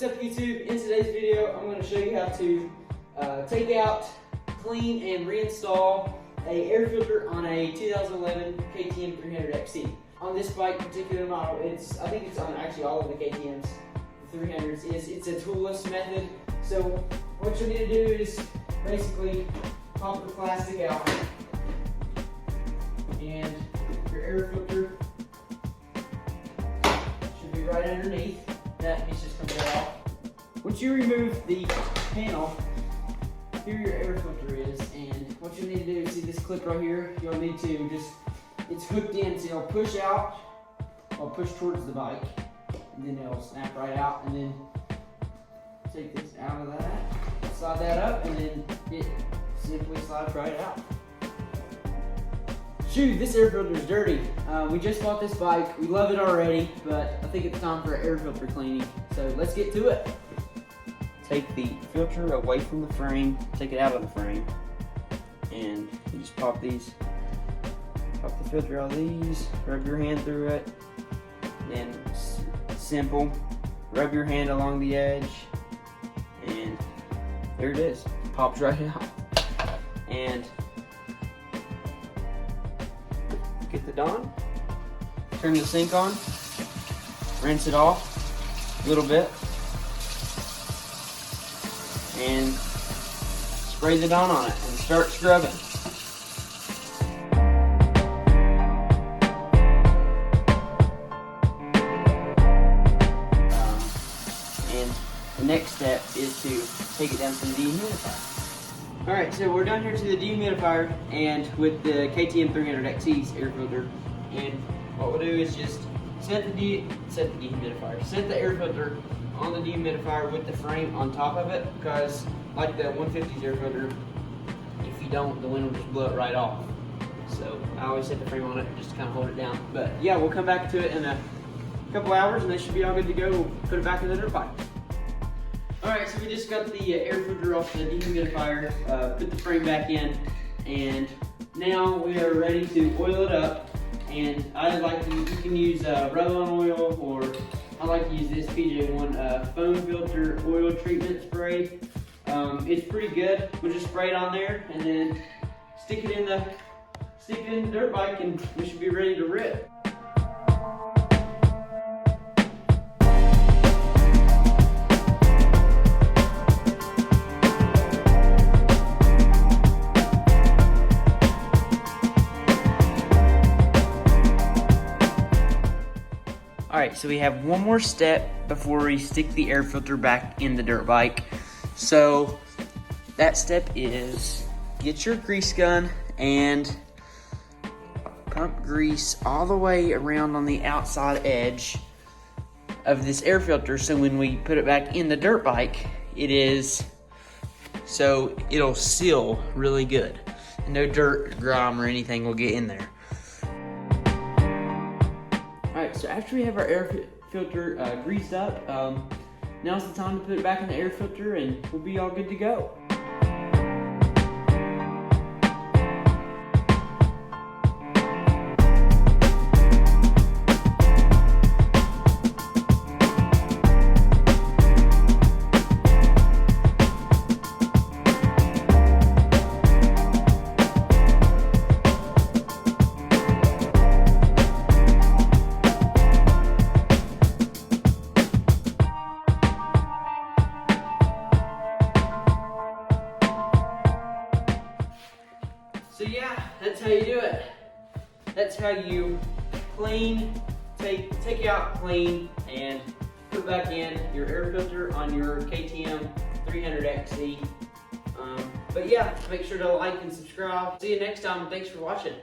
What's up YouTube? In today's video I'm going to show you how to take out, clean, and reinstall a air filter on a 2011 KTM 300XC. On this bike particular model, I think it's on actually all of the KTMs, the 300s, it's a toolless method. So what you need to do is basically pop the plastic out and your air filter should be right underneath. That piece just comes right off. Once you remove the panel, here your air filter is, and what you need to do is see this clip right here. You'll need to it's hooked in, so you'll push out or push towards the bike, and then it'll snap right out, and then take this out of that, slide that up, and then it simply slides right out. Shoot, this air filter is dirty. We just bought this bike. We love it already, but I think it's time for air filter cleaning. So let's get to it. Take the filter away from the frame, take it out of the frame, and you just pop the filter out of these, rub your hand through it, then simple, rub your hand along the edge, and there it is. It pops right out. And get the Dawn, turn the sink on, rinse it off a little bit, and spray the Dawn on it and start scrubbing. And the next step is to take it down to the dehumidifier. Alright, so we're down here to the dehumidifier and with the KTM 300XC's air filter, and what we'll do is just set the air filter on the dehumidifier with the frame on top of it, because like the 150's air filter, if you don't, the wind will just blow it right off. So I always set the frame on it just to kind of hold it down. But yeah, we'll come back to it in a couple hours and they should be all good to go. We'll put it back in the dirt bike. Alright, so we just got the air filter off the dehumidifier, put the frame back in, and now we are ready to oil it up. And you can use Rub-On oil, or I like to use this PJ1 foam filter oil treatment spray. It's pretty good. We'll just spray it on there and then stick it in the dirt bike, and we should be ready to rip. Alright, so we have one more step before we stick the air filter back in the dirt bike. So that step is get your grease gun and pump grease all the way around on the outside edge of this air filter, so when we put it back in the dirt bike, it'll seal really good. No dirt, grime, or anything will get in there. Alright, so after we have our air filter greased up, now's the time to put it back in the air filter and we'll be all good to go. So yeah, that's how you do it. That's how you clean, take out, clean, and put back in your air filter on your KTM 300XC. But yeah, make sure to like and subscribe. See you next time. Thanks for watching.